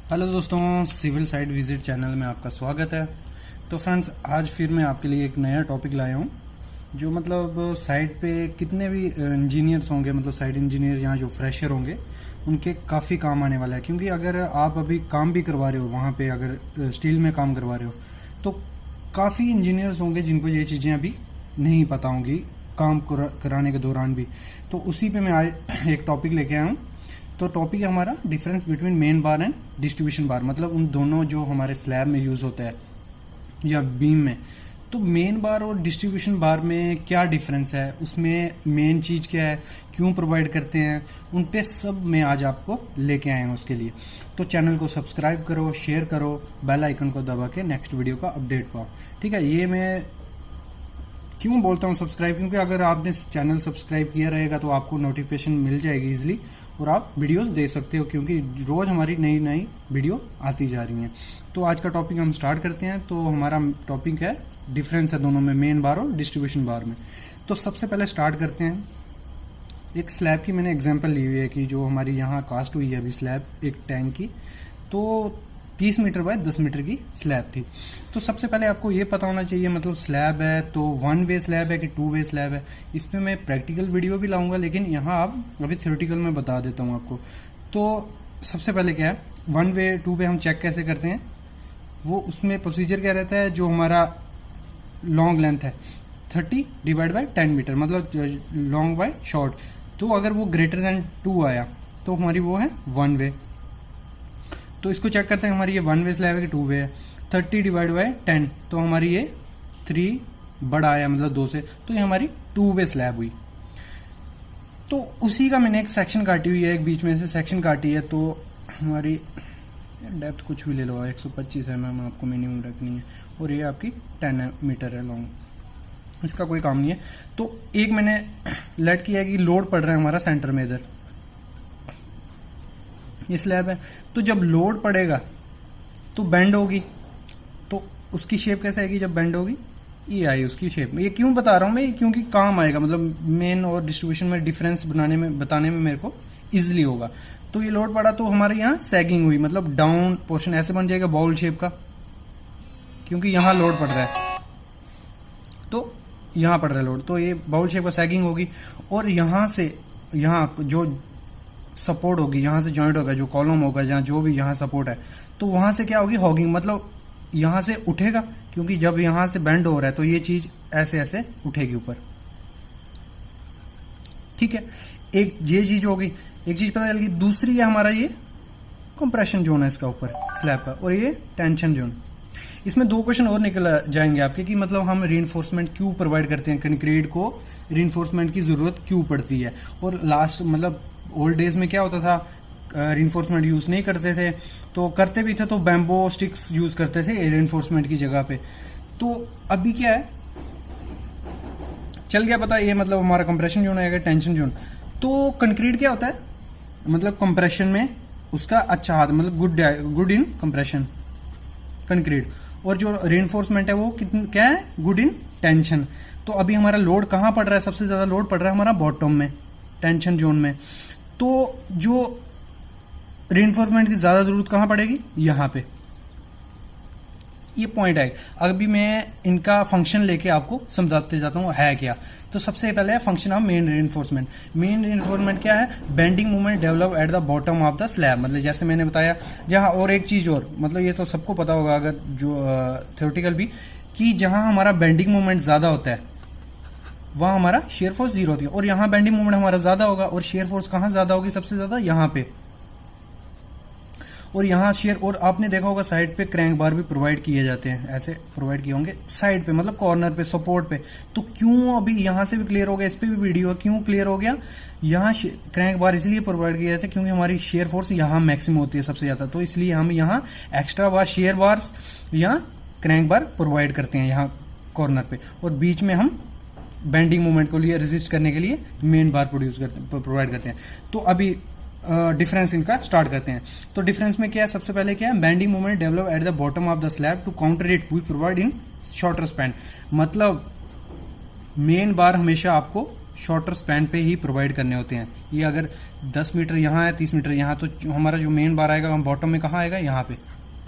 Hello दोस्तों, civil site visit channel में आपका स्वागत है। तो फ्रेंड्स, आज फिर मैं आपके लिए एक नया टॉपिक लाया हूँ जो मतलब साइट पे कितने भी इंजीनियर्स होंगे, मतलब साइट इंजीनियर यहाँ जो फ्रेशर होंगे उनके काफ़ी काम आने वाला है। क्योंकि अगर आप अभी काम भी करवा रहे हो वहाँ पे, अगर स्टील में काम करवा रहे हो तो काफ़ी इंजीनियर्स होंगे जिनको ये चीज़ें अभी नहीं पता होंगी काम कराने के दौरान भी। तो उसी पे मैं आज एक टॉपिक लेके आया हूँ। तो टॉपिक है हमारा difference between main bar and distribution bar, मतलब उन दोनों जो हमारे स्लैब में यूज होता है या बीम में। तो मेन बार और डिस्ट्रीब्यूशन बार में क्या डिफरेंस है, उसमें मेन चीज क्या है, क्यों प्रोवाइड करते हैं, उन पे सब मैं आज आपको लेके आया हूँ उसके लिए। तो चैनल को सब्सक्राइब करो, शेयर करो, बेल आइकन को दबा के नेक्स्ट वीडियो का अपडेट पाओ। ठीक है, ये मैं क्यों बोलता हूँ सब्सक्राइब, क्योंकि अगर आपने चैनल सब्सक्राइब किया रहेगा तो आपको नोटिफिकेशन मिल जाएगी इजिली और आप वीडियोस देख सकते हो, क्योंकि रोज हमारी नई नई वीडियो आती जा रही हैं। तो आज का टॉपिक हम स्टार्ट करते हैं। तो हमारा टॉपिक है डिफरेंस है दोनों में, मेन बार और डिस्ट्रीब्यूशन बार में। तो सबसे पहले स्टार्ट करते हैं। एक स्लैब की मैंने एग्जांपल ली हुई है कि जो हमारी यहाँ कास्ट हुई है अभी स्लैब एक टैंक की, तो 30 मीटर बाय 10 मीटर की स्लैब थी। तो सबसे पहले आपको ये पता होना चाहिए, मतलब स्लैब है तो 1 वे स्लैब है कि 2 वे स्लैब है। इसमें मैं प्रैक्टिकल वीडियो भी लाऊंगा, लेकिन यहाँ आप अभी थ्योरेटिकल में बता देता हूँ आपको। तो सबसे पहले क्या है, 1 वे 2 वे हम चेक कैसे करते हैं, वो उसमें प्रोसीजर क्या रहता है, जो हमारा लॉन्ग लेंथ है 30 डिवाइड बाय 10 मीटर, मतलब लॉन्ग बाय शॉर्ट। तो अगर वो ग्रेटर देन 2 आया तो हमारी वो है 1 वे। तो इसको चेक करते हैं, हमारी ये 1 वे स्लैब है कि 2 वे है। 30 डिवाइड बाय 10 तो हमारी ये 3 बड़ा आया, मतलब 2 से, तो ये हमारी 2 वे स्लैब हुई। तो उसी का मैंने एक सेक्शन काटी हुई है, एक बीच में से सेक्शन काटी है। तो हमारी डेप्थ कुछ भी ले लो, 125 mm आपको मिनिमम रखनी है, और ये आपकी 10 मीटर है लॉन्ग, इसका कोई काम नहीं है। तो एक मैंने लेट किया है कि लोड पड़ रहा है हमारा सेंटर में, इधर ये स्लैब है। तो जब लोड पड़ेगा तो बेंड होगी, तो उसकी शेप कैसे आएगी जब बेंड होगी, ये आई उसकी शेप। ये क्यों बता रहा हूं मैं, क्योंकि काम आएगा, मतलब मेन और डिस्ट्रीब्यूशन में डिफरेंस बताने में मेरे को इजिली होगा। तो ये लोड पड़ा तो हमारे यहाँ सैगिंग हुई, मतलब डाउन पोर्शन ऐसे बन जाएगा बाउल शेप का, क्योंकि यहाँ लोड पड़ रहा है, तो यहाँ पड़ रहा है लोड, तो ये बाउल शेप का सैगिंग होगी। और यहाँ से यहाँ जो सपोर्ट होगी, यहां से जॉइंट होगा, जो कॉलम होगा, जहां जो भी यहां सपोर्ट है, तो वहां से क्या होगी, हॉगिंग, मतलब यहां से उठेगा, क्योंकि जब यहां से बेंड हो रहा है तो ये चीज ऐसे ऐसे उठेगी ऊपर। ठीक है, एक ये चीज होगी, एक चीज पता चल गई। दूसरी है हमारा ये कंप्रेशन जोन है इसका ऊपर स्लैब का, और ये टेंशन जोन। इसमें 2 क्वेश्चन और निकल जाएंगे आपके कि मतलब हम रीइंफोर्समेंट क्यों प्रोवाइड करते हैं, कंक्रीट को रीइंफोर्समेंट की जरूरत क्यों पड़ती है। और लास्ट मतलब ओल्ड डेज में क्या होता था, रीइंफोर्समेंट यूज नहीं करते थे, तो करते भी थे तो बैम्बो स्टिक्स यूज करते थे रीइंफोर्समेंट की जगह पे। तो अभी क्या है, चल गया पता, ये मतलब हमारा कंप्रेशन जोन आएगा, टेंशन जोन। तो कंक्रीट क्या होता है, मतलब कंप्रेशन में उसका अच्छा हाथ, मतलब गुड इन कंप्रेशन कंक्रीट, और जो रीइंफोर्समेंट है वो क्या है, गुड इन टेंशन। तो अभी हमारा लोड कहां पड़ रहा है, सबसे ज्यादा लोड पड़ रहा है हमारा बॉटम में, टेंशन जोन में। तो जो रीइंफोर्समेंट की ज्यादा जरूरत कहां पड़ेगी, यहां पे, ये पॉइंट है। अभी मैं इनका फंक्शन लेके आपको समझाते जाता हूं है क्या। तो सबसे पहले है function of main reinforcement. Main reinforcement क्या है, bending movement develop at the bottom of the slab, मतलब जैसे मैंने बताया। जहां और एक चीज और, मतलब ये तो सबको पता होगा अगर जो थ्योरेटिकल भी, कि जहां हमारा बेंडिंग मूवमेंट ज्यादा होता है वहां हमारा शेयर फोर्स 0 होती है, और यहां बेंडिंग मूवमेंट हमारा ज्यादा होगा, और शेयर फोर्स कहां ज्यादा होगी, सबसे ज्यादा यहां पे। और यहाँ शेयर, और आपने देखा होगा साइड पे क्रैंक बार भी प्रोवाइड किए जाते हैं, ऐसे प्रोवाइड किए होंगे साइड पे, मतलब कॉर्नर पे, सपोर्ट पे। तो क्यों, अभी यहां से भी क्लियर हो गया, इस पे भी वीडियो क्यों क्लियर हो गया। यहाँ क्रैंक बार इसलिए प्रोवाइड किए जाते हैं क्योंकि हमारी शेयर फोर्स यहाँ मैक्सिमम होती है सबसे ज्यादा, तो इसलिए हम यहाँ एक्स्ट्रा बार शेयर बार्स या क्रैंक बार प्रोवाइड करते हैं यहाँ कॉर्नर पे, और बीच में हम बेंडिंग मूवमेंट को लिए रेजिस्ट करने के लिए मेन बार प्रोवाइड करते हैं। तो अभी डिफरेंस इनका स्टार्ट करते हैं। तो डिफरेंस में क्या है, सबसे पहले क्या है, bending movement develop at the bottom of the slab to counter it we provide in shorter span. मतलब मेन बार हमेशा आपको शॉर्टर स्पैन पे ही प्रोवाइड करने होते हैं। ये अगर 10 मीटर यहाँ है, 30 मीटर यहाँ, तो हमारा जो मेन बार आएगा हम बॉटम में कहाँ आएगा, यहाँ पे,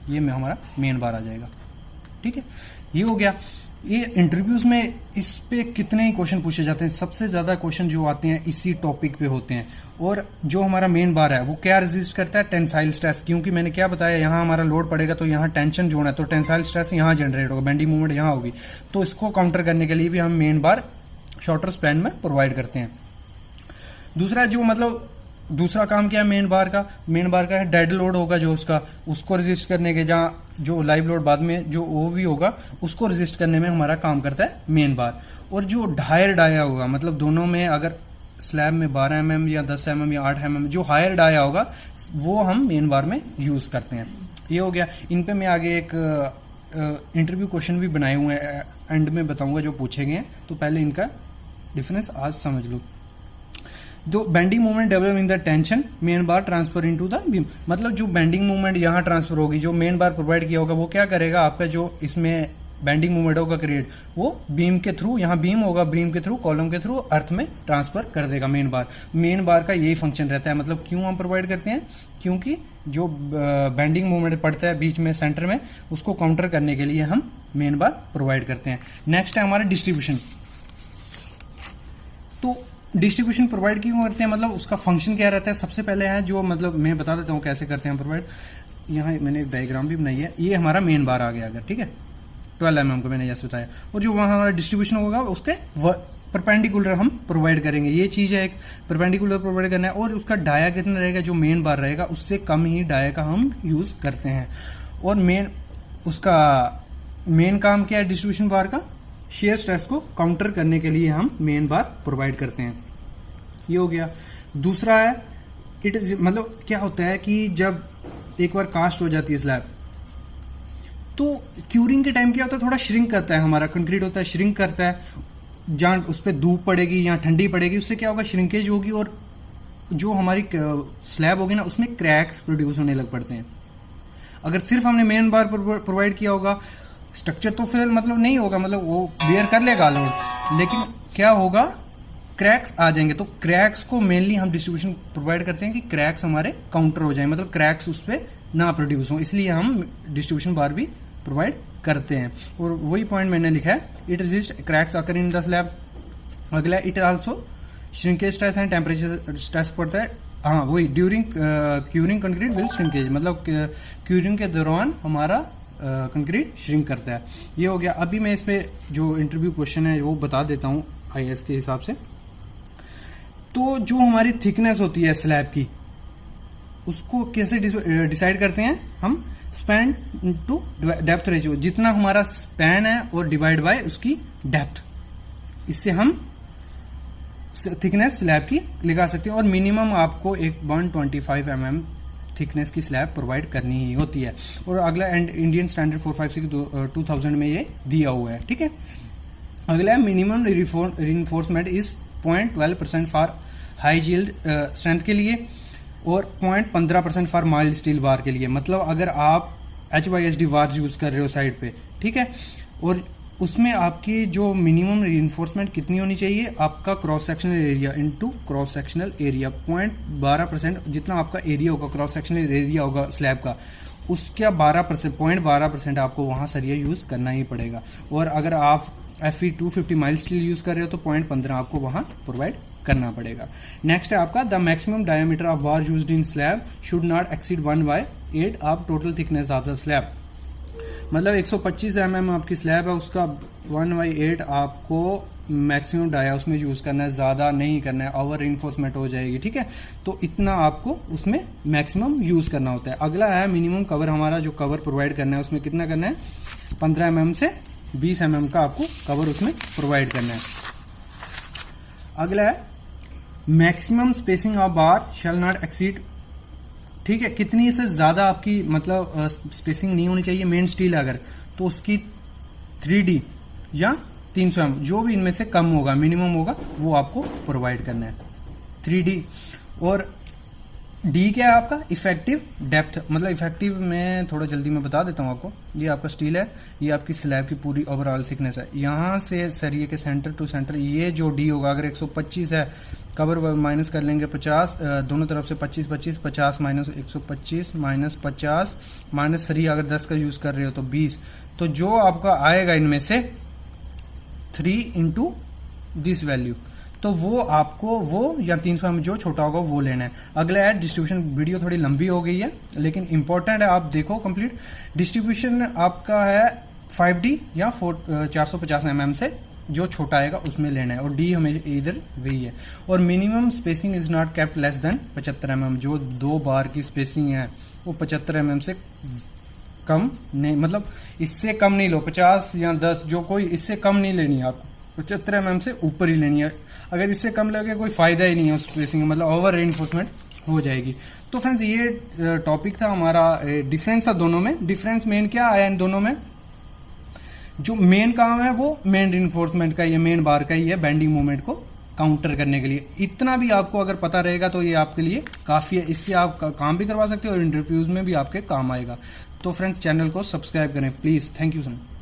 ये में हमारा मेन बार आ जाएगा। ठीक है, ये हो गया। ये इंटरव्यूज में इस पे कितने ही क्वेश्चन पूछे जाते हैं। सबसे ज्यादा क्वेश्चन जो आते हैं इसी टॉपिक पे होते हैं। और जो हमारा मेन बार है वो क्या रेजिस्ट करता है, टेंसाइल स्ट्रेस। क्योंकि मैंने क्या बताया, यहाँ हमारा लोड पड़ेगा तो यहाँ टेंशन जोन है, तो टेंसाइल स्ट्रेस यहाँ जनरेट होगा, बेंडिंग मूवमेंट यहाँ होगी। तो इसको काउंटर करने के लिए भी हम मेन बार शॉर्टर स्पैन में प्रोवाइड करते हैं। दूसरा जो मतलब दूसरा काम क्या है मेन बार का, मेन बार का है डेड लोड होगा जो उसको रेजिस्ट करने के, जहाँ जो लाइव लोड बाद में जो वो भी होगा उसको रेजिस्ट करने में हमारा काम करता है मेन बार। और जो हायर डाया होगा, मतलब दोनों में अगर स्लैब में 12 mm या 10 mm या 8 mm जो हायर डाया होगा वो हम मेन बार में यूज करते हैं। ये हो गया। इन पे मैं आगे एक इंटरव्यू क्वेश्चन भी बनाए हुए हैं, एंड में बताऊंगा जो पूछे गए हैं। तो पहले इनका डिफरेंस आज समझ लो। जो bending movement develop in the tension, main bar transfer into the beam. मतलब जो बेंडिंग मूवमेंट यहाँ ट्रांसफर होगी, जो मेन बार प्रोवाइड किया होगा वो क्या करेगा, आपका जो इसमें बेंडिंग मूवमेंट होगा क्रिएट, वो बीम के थ्रू, यहाँ बीम होगा, बीम के थ्रू, कॉलम के थ्रू अर्थ में ट्रांसफर कर देगा मेन बार। मेन बार का यही फंक्शन रहता है। मतलब क्यों हम प्रोवाइड करते हैं, क्योंकि जो बेंडिंग मूवमेंट पड़ता है बीच में सेंटर में, उसको काउंटर करने के लिए हम मेन बार प्रोवाइड करते हैं। नेक्स्ट है हमारा डिस्ट्रीब्यूशन। तो डिस्ट्रीब्यूशन प्रोवाइड क्यों करते हैं, मतलब उसका फंक्शन क्या रहता है। सबसे पहले है जो, मतलब मैं बता देता हूँ कैसे करते हैं प्रोवाइड। यहाँ मैंने एक डायग्राम भी बनाई है। ये हमारा मेन बार आ गया अगर, ठीक है, 12 mm को मैंने जैसे बताया। और जो वहाँ हमारा डिस्ट्रीब्यूशन होगा उसके परपेंडिकुलर हम प्रोवाइड करेंगे। ये चीज है, एक परपेंडिकुलर प्रोवाइड करना है। और उसका डाया कितना रहेगा, जो मेन बार रहेगा उससे कम ही डाया का हम यूज करते हैं। और उसका मेन काम क्या है डिस्ट्रीब्यूशन बार का, शेयर स्ट्रेस को काउंटर करने के लिए हम मेन बार प्रोवाइड करते हैं। ये हो गया। दूसरा है मतलब क्या होता है कि जब एक बार कास्ट हो जाती है स्लैब, तो क्यूरिंग के टाइम क्या होता है, थोड़ा श्रिंक करता है, हमारा कंक्रीट होता है श्रिंक करता है। जहां उस पर धूप पड़ेगी या ठंडी पड़ेगी उससे क्या होगा, श्रिंकेज होगी। और जो हमारी स्लैब होगी ना उसमें क्रैक्स प्रोड्यूस होने लग पड़ते हैं। अगर सिर्फ हमने मेन बार प्रोवाइड किया होगा, स्ट्रक्चर तो फिर मतलब नहीं होगा, मतलब वो बियर कर लेगा लोड, लेकिन क्या होगा, क्रैक्स आ जाएंगे। तो क्रैक्स को मेनली हम डिस्ट्रीब्यूशन प्रोवाइड करते हैं कि क्रैक्स हमारे काउंटर हो जाए, मतलब क्रैक्स उस पर ना प्रोड्यूस हो, इसलिए हम डिस्ट्रीब्यूशन बार भी प्रोवाइड करते हैं। और वही पॉइंट मैंने लिखा है, it resist cracks occur in the slab. अगला, it also shrinkage stress and temperature stress पड़ता है। हाँ वही, during curing concrete will shrinkage, मतलब क्यूरिंग के दौरान हमारा कंक्रीट श्रिंक करता है। ये हो गया। अभी मैं इस पे जो इंटरव्यू क्वेश्चन है वो बता देता हूँ IAS के हिसाब से। तो जो हमारी थिकनेस होती है स्लैब की, उसको कैसे डिसाइड करते हैं हम, स्पैन टू डेप्थ रेशियो, जितना हमारा स्पैन है और डिवाइड बाय उसकी डेप्थ, इससे हम थिकनेस स्लैब की लगा सकते हैं। और मिनिमम आपको एक 125 mm थिकनेस की स्लैब प्रोवाइड करनी ही होती है। और अगला इंडियन स्टैंडर्ड 456 2000 में ये दिया हुआ है, ठीक है। अगला है minimum reinforcement is 0.12% for high yield strength के लिए और 0.15% फॉर माइल्ड स्टील वार के लिए। मतलब अगर आप HYSD वार यूज कर रहे हो साइड पे, ठीक है, और उसमें आपकी जो मिनिमम रिइंफोर्समेंट कितनी होनी चाहिए, आपका cross sectional area into cross sectional area 0.12%, जितना आपका एरिया होगा, क्रॉस सेक्शनल एरिया होगा स्लैब का, उसका 0.12% आपको वहां सरिया यूज करना ही पड़ेगा। और अगर आप FE 250 माइल्ड स्टील यूज कर रहे हो तो 0.15 आपको वहां प्रोवाइड करना पड़ेगा। नेक्स्ट है आपका, the maximum diameter of bar used in slab should not exceed 1/8 of total thickness of the slab. मतलब 125 mm आपकी स्लैब है, उसका 1/8 आपको मैक्सिमम डाया उसमें यूज करना है, ज्यादा नहीं करना है, ओवर रिइंफोर्समेंट हो जाएगी, ठीक है। तो इतना आपको उसमें मैक्सिमम यूज करना होता है। अगला है मिनिमम कवर, हमारा जो कवर प्रोवाइड करना है उसमें कितना करना है, 15 mm से 20 mm का आपको कवर उसमें प्रोवाइड करना है। अगला है maximum spacing of bar shall not exceed, ठीक है, कितनी से ज्यादा आपकी मतलब स्पेसिंग नहीं होनी चाहिए। मेन स्टील अगर तो उसकी 3D या 300 mm, जो भी इनमें से कम होगा, मिनिमम होगा, वो आपको प्रोवाइड करना है 3D। और डी क्या है आपका इफेक्टिव डेप्थ, मतलब इफेक्टिव मैं थोड़ा जल्दी में बता देता हूँ आपको। ये आपका स्टील है, ये आपकी स्लैब की पूरी ओवरऑल थिकनेस है, यहाँ से सरिये के सेंटर टू सेंटर ये जो डी होगा, अगर 125 है कवर माइनस कर लेंगे 50, दोनों तरफ से 25 25, 50 माइनस 125 माइनस 50 माइनस सरिया अगर 10 का यूज कर रहे हो तो 20, तो जो आपका आएगा इनमें से 3 इंटू दिस वैल्यू, तो वो आपको वो या 300 में जो छोटा होगा वो लेना है। अगला है डिस्ट्रीब्यूशन। वीडियो थोड़ी लंबी हो गई है लेकिन इंपॉर्टेंट है, आप देखो कंप्लीट। डिस्ट्रीब्यूशन आपका है 5D या 450 mm से जो छोटा आएगा उसमें लेना है, और डी हमें इधर वही है। और minimum spacing is not kept less than 75 mm, जो 2 बार की स्पेसिंग है वो 75 mm से कम नहीं, मतलब इससे कम नहीं लो, 50 या 10 जो कोई इससे कम नहीं लेनी है आपको, 75 mm से ऊपर ही लेनी है। अगर इससे कम लगे कोई फायदा ही नहीं है उस स्पेसिंग, मतलब ओवर रेनफोर्समेंट हो जाएगी। तो फ्रेंड्स ये टॉपिक था हमारा, डिफरेंस था दोनों में। डिफरेंस मेन क्या आया इन दोनों में, जो मेन काम है वो मेन रेनफोर्समेंट का, ये मेन बार का ही है बेंडिंग मोमेंट को काउंटर करने के लिए। इतना भी आपको अगर पता रहेगा तो ये आपके लिए काफी है, इससे आप काम भी करवा सकते हो और इंटरव्यूज में भी आपके काम आएगा। तो फ्रेंड्स चैनल को सब्सक्राइब करें please. Thank you so much.